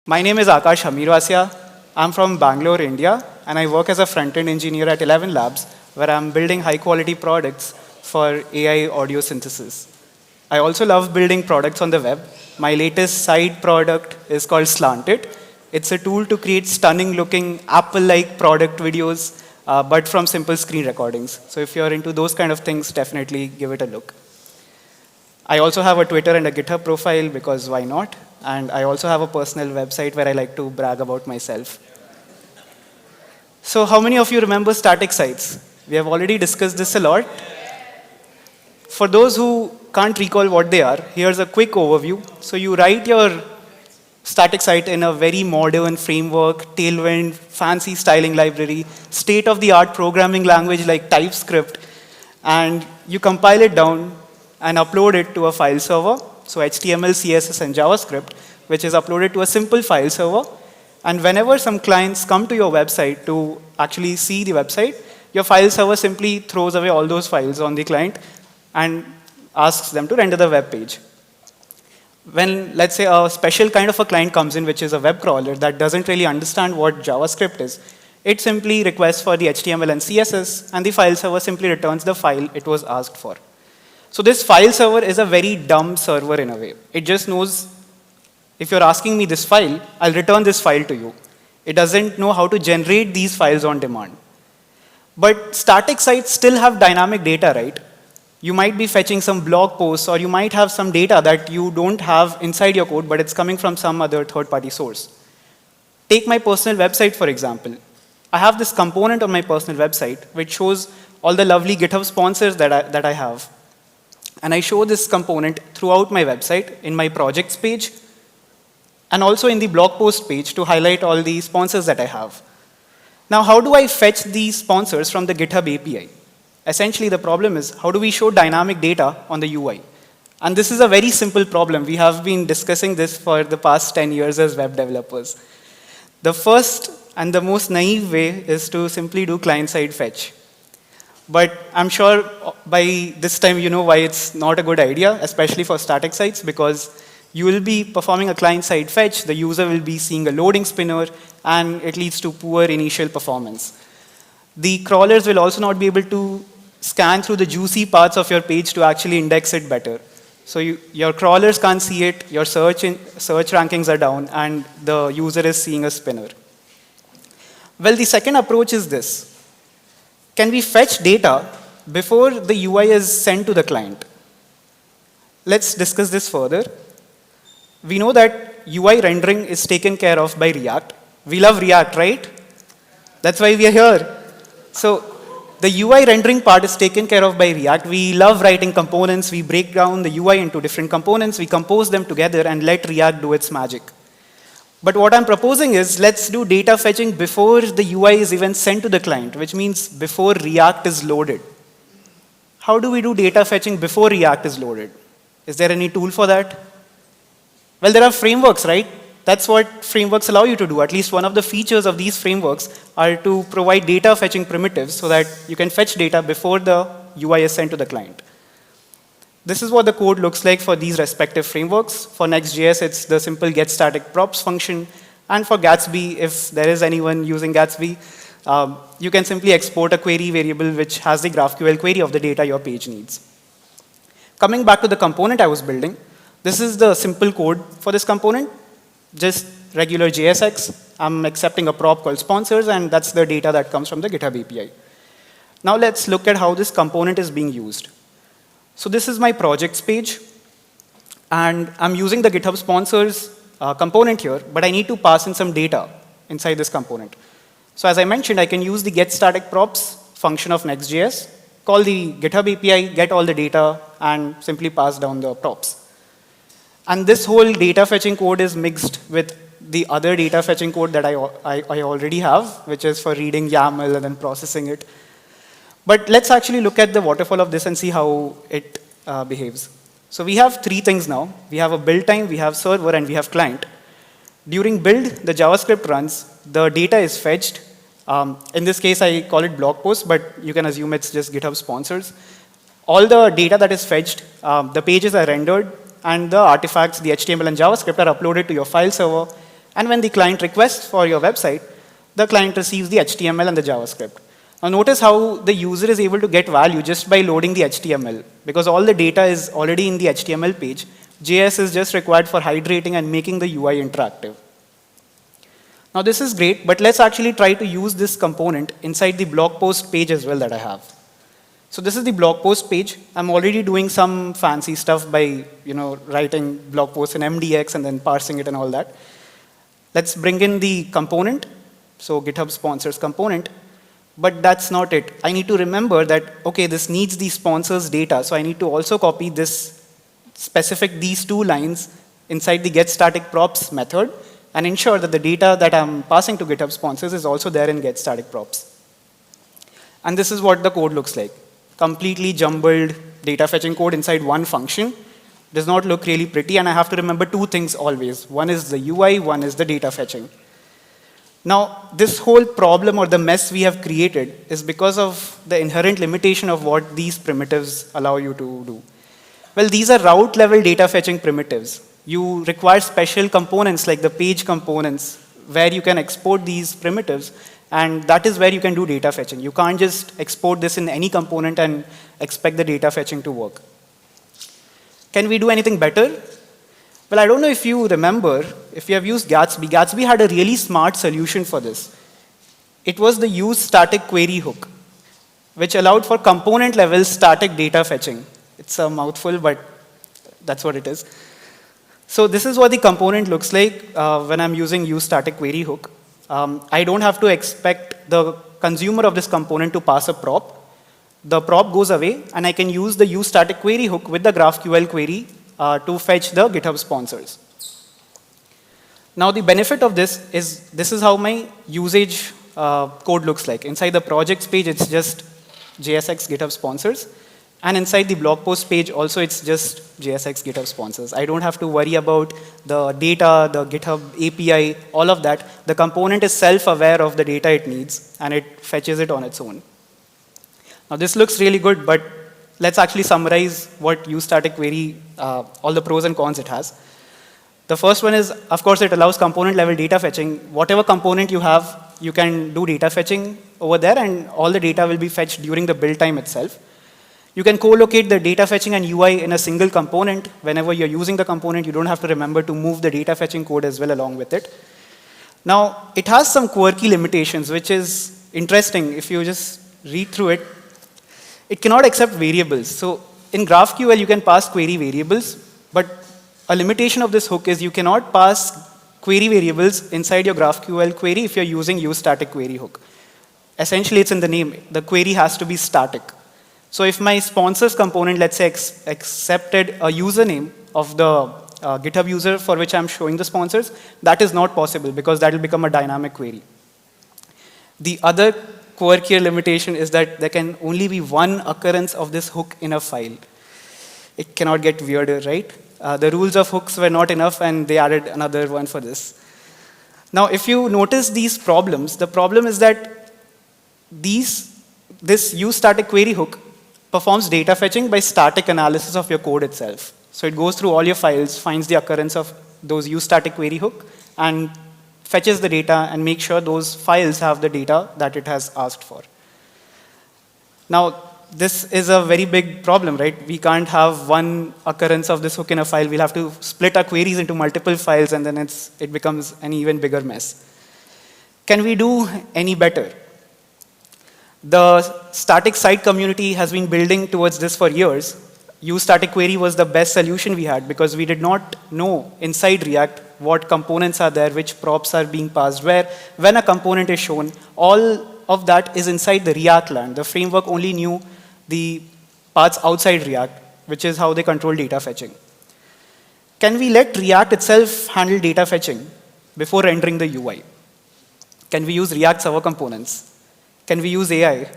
My name is AKASH HAMIRWASIA. I'm from Bangalore, India, and I work as a front-end engineer at 11 Labs, where I'm building high-quality products for AI audio synthesis. I also love building products on the web. My latest side product is called Slanted. It's a tool to create stunning-looking Apple-like product videos, but from simple screen recordings. So if you're into those kind of things, definitely give it a look. I also have a Twitter and a GitHub profile because why not? And I also have a personal website where I like to brag about myself. So how many of you remember static sites? We have already discussed this a lot. For those who can't recall what they are, here's a quick overview. So you write your static site in a very modern framework, Tailwind, fancy styling library, state-of-the-art programming language like TypeScript, and you compile it down and upload it to a file server. So HTML, CSS, and JavaScript, which is uploaded to a simple file server. And whenever some clients come to your website to actually see the website, your file server simply throws away all those files on the client and asks them to render the web page. When, let's say, a special kind of a client comes in, which is a web crawler that doesn't really understand what JavaScript is, it simply requests for the HTML and CSS, and the file server simply returns the file it was asked for. So this file server is a very dumb server in a way. It just knows, if you're asking me this file, I'll return this file to you. It doesn't know how to generate these files on demand. But static sites still have dynamic data, right? You might be fetching some blog posts, or you might have some data that you don't have inside your code, but it's coming from some other third-party source. Take my personal website, for example. I have this component on my personal website, which shows all the lovely GitHub sponsors that I have. And I show this component throughout my website, in my projects page, and also in the blog post page to highlight all the sponsors that I have. Now, how do I fetch these sponsors from the GitHub API? Essentially, the problem is, how do we show dynamic data on the UI? And this is a very simple problem. We have been discussing this for the past 10 years as web developers. The first and the most naive way is to simply do client-side fetch. But I'm sure by this time you know why it's not a good idea, especially for static sites, because you will be performing a client-side fetch, the user will be seeing a loading spinner, and it leads to poor initial performance. The crawlers will also not be able to scan through the juicy parts of your page to actually index it better. So your crawlers can't see it, your search rankings are down, and the user is seeing a spinner. Well, the second approach is this. Can we fetch data before the UI is sent to the client? Let's discuss this further. We know that UI rendering is taken care of by React. We love React, right? That's why we are here. So the UI rendering part is taken care of by React. We love writing components. We break down the UI into different components. We compose them together and let React do its magic. But what I'm proposing is, let's do data fetching before the UI is even sent to the client, which means before React is loaded. How do we do data fetching before React is loaded? Is there any tool for that? Well, there are frameworks, right? That's what frameworks allow you to do. At least one of the features of these frameworks are to provide data fetching primitives so that you can fetch data before the UI is sent to the client. This is what the code looks like for these respective frameworks. For Next.js, it's the simple getStaticProps function. And for Gatsby, if there is anyone using Gatsby, you can simply export a query variable which has the GraphQL query of the data your page needs. Coming back to the component I was building, this is the simple code for this component, just regular JSX. I'm accepting a prop called sponsors, and that's the data that comes from the GitHub API. Now let's look at how this component is being used. So this is my projects page, and I'm using the GitHub sponsors component here, but I need to pass in some data inside this component. So as I mentioned, I can use the getStaticProps function of Next.js, call the GitHub API, get all the data, and simply pass down the props. And this whole data fetching code is mixed with the other data fetching code that I already have, which is for reading YAML and then processing it. But let's actually look at the waterfall of this and see how it behaves. So we have three things now. We have a build time, we have server, and we have client. During build, the JavaScript runs, the data is fetched. In this case, I call it blog post, but you can assume it's just GitHub sponsors. All the data that is fetched, the pages are rendered, and the artifacts, the HTML and JavaScript, are uploaded to your file server. And when the client requests for your website, the client receives the HTML and the JavaScript. Now notice how the user is able to get value just by loading the HTML, because all the data is already in the HTML page. JS is just required for hydrating and making the UI interactive. Now this is great, but let's actually try to use this component inside the blog post page as well that I have. So this is the blog post page. I'm already doing some fancy stuff by writing blog posts in MDX and then parsing it and all that. Let's bring in the component, so GitHub sponsors component, but that's not it. I need to remember that, okay, this needs the sponsors data, so I need to also copy this specific these two lines inside the getStaticProps method and ensure that the data that I'm passing to GitHub sponsors is also there in getStaticProps. And this is what the code looks like. Completely jumbled data fetching code inside one function. Does not look really pretty, and I have to remember two things always. One is the UI, one is the data fetching. Now, this whole problem or the mess we have created is because of the inherent limitation of what these primitives allow you to do. Well, these are route level data fetching primitives. You require special components like the page components where you can export these primitives, and that is where you can do data fetching. You can't just export this in any component and expect the data fetching to work. Can we do anything better? Well, I don't know if you remember, if you have used Gatsby. Gatsby had a really smart solution for this. It was the use static query hook, which allowed for component level static data fetching. It's a mouthful, but that's what it is. So this is what the component looks like when I'm using use static query hook. I don't have to expect the consumer of this component to pass a prop. The prop goes away, and I can use the use static query hook with the GraphQL query to fetch the GitHub sponsors. Now the benefit of this is how my usage code looks like. Inside the projects page, it's just JSX GitHub sponsors. And inside the blog post page, also it's just JSX GitHub sponsors. I don't have to worry about the data, the GitHub API, all of that. The component is self-aware of the data it needs, and it fetches it on its own. Now this looks really good, but let's actually summarize what use static query, all the pros and cons it has. The first one is, of course, it allows component level data fetching. Whatever component you have, you can do data fetching over there, and all the data will be fetched during the build time itself. You can co-locate the data fetching and UI in a single component. Whenever you're using the component, you don't have to remember to move the data fetching code as well along with it. Now, it has some quirky limitations, which is interesting. If you just read through it, it cannot accept variables. So in GraphQL, you can pass query variables, but a limitation of this hook is you cannot pass query variables inside your GraphQL query if you're using use static query hook. Essentially, it's in the name. The query has to be static. So if my sponsors component, let's say, accepted a username of the GitHub user for which I'm showing the sponsors, that is not possible because that will become a dynamic query. The other quirkier limitation is that there can only be one occurrence of this hook in a file. It cannot get weirder, right? The rules of hooks were not enough, and they added another one for this. Now, if you notice these problems, the problem is that this use static query hook performs data fetching by static analysis of your code itself. So it goes through all your files, finds the occurrence of those use static query hook, and fetches the data and makes sure those files have the data that it has asked for. Now, this is a very big problem, right? We can't have one occurrence of this hook in a file. We'll have to split our queries into multiple files, and then it becomes an even bigger mess. Can we do any better? The static site community has been building towards this for years. Use static query was the best solution we had because we did not know inside React what components are there, which props are being passed where, when a component is shown. All of that is inside the React land. The framework only knew the parts outside React, which is how they control data fetching. Can we let React itself handle data fetching before rendering the UI? Can we use React server components? Can we use AI?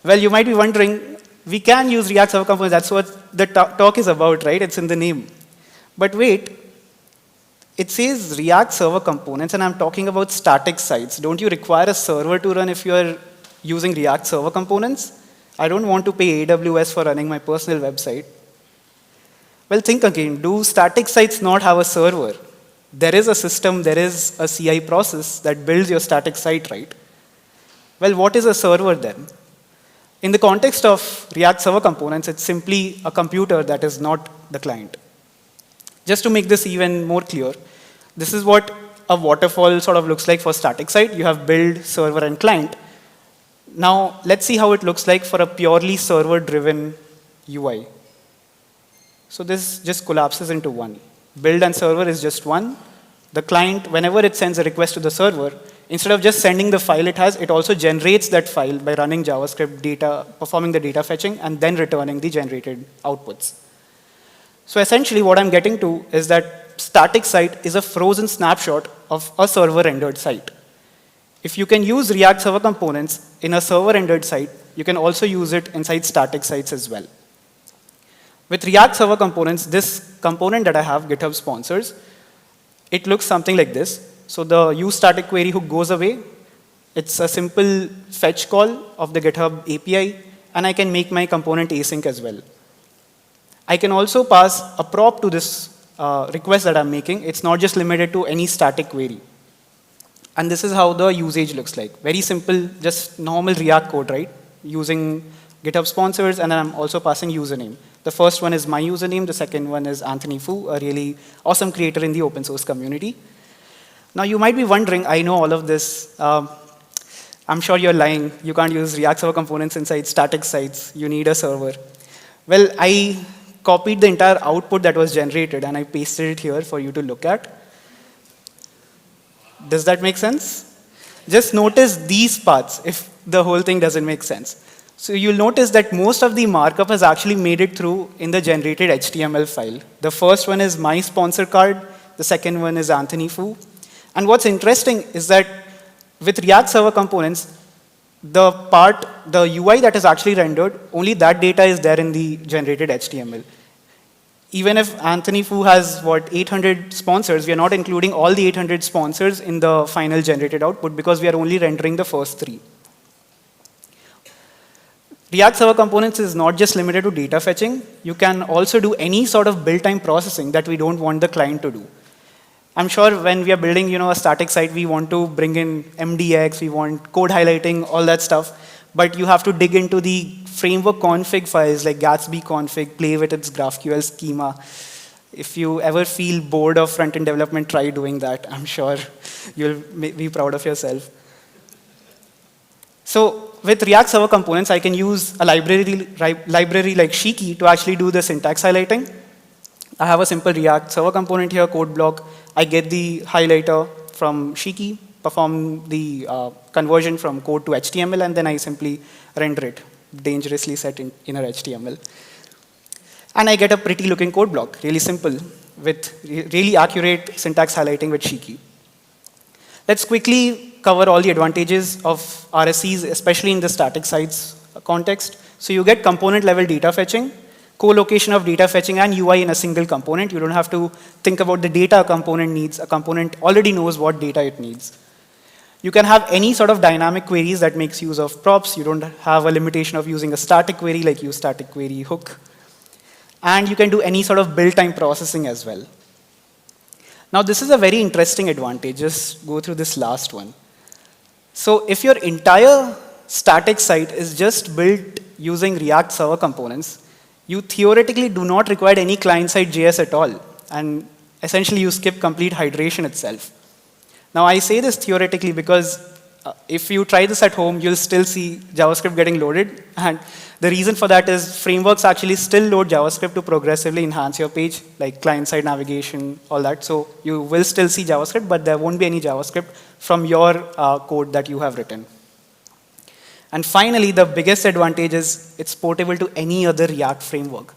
Well, you might be wondering, we can use React server components. That's what the talk is about, right? It's in the name. But wait, it says React server components, and I'm talking about static sites. Don't you require a server to run if you're using React server components? I don't want to pay AWS for running my personal website. Well, think again. Do static sites not have a server? there is a system, there is a CI process that builds your static site, right? Well, what is a server then? In the context of React Server Components, it's simply a computer that is not the client. Just to make this even more clear, this is what a waterfall sort of looks like for static site. You have build, server, and client. Now, let's see how it looks like for a purely server-driven UI. So this just collapses into one. Build and server is just one. The client, whenever it sends a request to the server, instead of just sending the file it has, it also generates that file by running JavaScript data, performing the data fetching, and then returning the generated outputs. So essentially what I'm getting to is that static site is a frozen snapshot of a server-rendered site. If you can use React Server Components in a server-rendered site, you can also use it inside static sites as well. With React Server Components, this component that I have, GitHub sponsors, it looks something like this. So the use static query hook goes away. It's a simple fetch call of the GitHub API, and I can make my component async as well. I can also pass a prop to this request that I'm making. It's not just limited to any static query. And this is how the usage looks like. Very simple, just normal React code, right? Using GitHub sponsors, and I'm also passing username. The first one is my username. The second one is Anthony Fu, a really awesome creator in the open source community. Now, you might be wondering, I know all of this. I'm sure you're lying. You can't use React Server Components inside static sites. You need a server. Well, I copied the entire output that was generated, and I pasted it here for you to look at. Does that make sense? Just notice these parts if the whole thing doesn't make sense. So you'll notice that most of the markup has actually made it through in the generated HTML file. The first one is my sponsor card. The second one is Anthony Fu. And what's interesting is that with React Server Components, the UI that is actually rendered, only that data is there in the generated HTML. Even if Anthony Fu has, 800 sponsors, we are not including all the 800 sponsors in the final generated output because we are only rendering the first 3. React Server Components is not just limited to data fetching. You can also do any sort of build-time processing that we don't want the client to do. I'm sure when we are building a static site, we want to bring in MDX, we want code highlighting, all that stuff. But you have to dig into the framework config files like Gatsby config, play with its GraphQL schema. If you ever feel bored of front-end development, try doing that. I'm sure you'll be proud of yourself. So with React Server Components, I can use a library like Shiki to actually do the syntax highlighting. I have a simple React Server component here, code block. I get the highlighter from Shiki, perform the conversion from code to HTML, and then I simply render it, dangerously set in inner HTML. And I get a pretty looking code block, really simple, with really accurate syntax highlighting with Shiki. Let's quickly cover all the advantages of RSCs, especially in the static sites context. So you get component level data fetching, co-location of data fetching and UI in a single component. You don't have to think about the data a component needs. A component already knows what data it needs. You can have any sort of dynamic queries that makes use of props. You don't have a limitation of using a static query like use static query hook. And you can do any sort of build-time processing as well. Now, this is a very interesting advantage. Just go through this last one. So if your entire static site is just built using React Server Components, you theoretically do not require any client-side JS at all. And essentially, you skip complete hydration itself. Now, I say this theoretically because if you try this at home, you'll still see JavaScript getting loaded. And the reason for that is frameworks actually still load JavaScript to progressively enhance your page, like client-side navigation, all that. So you will still see JavaScript, but there won't be any JavaScript from your code that you have written. And finally, the biggest advantage is it's portable to any other React framework.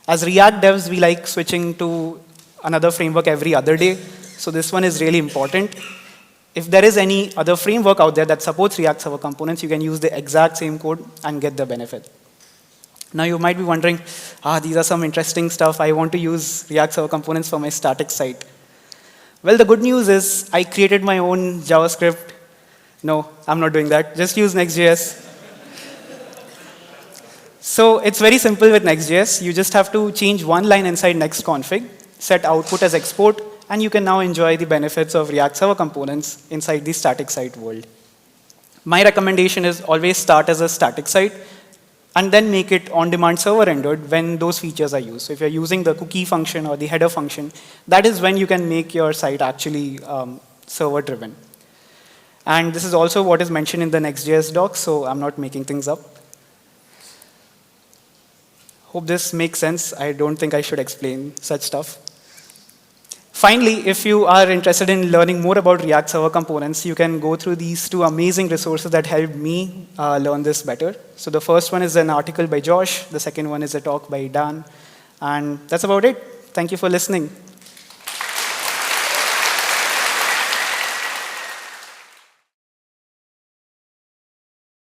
As React devs, we like switching to another framework every other day. So this one is really important. If there is any other framework out there that supports React Server Components, you can use the exact same code and get the benefit. Now you might be wondering, these are some interesting stuff. I want to use React Server Components for my static site. Well, the good news is I created my own JavaScript. No, I'm not doing that. Just use Next.js. So it's very simple with Next.js. You just have to change one line inside next config, set output as export, and you can now enjoy the benefits of React Server components inside the static site world. My recommendation is always start as a static site and then make it on-demand server rendered when those features are used. So if you're using the cookie function or the header function, that is when you can make your site actually server-driven. And this is also what is mentioned in the Next.js docs, so I'm not making things up. Hope this makes sense. I don't think I should explain such stuff. Finally, if you are interested in learning more about React Server components, you can go through these two amazing resources that helped me learn this better. So the first one is an article by Josh. The second one is a talk by Dan. And that's about it. Thank you for listening.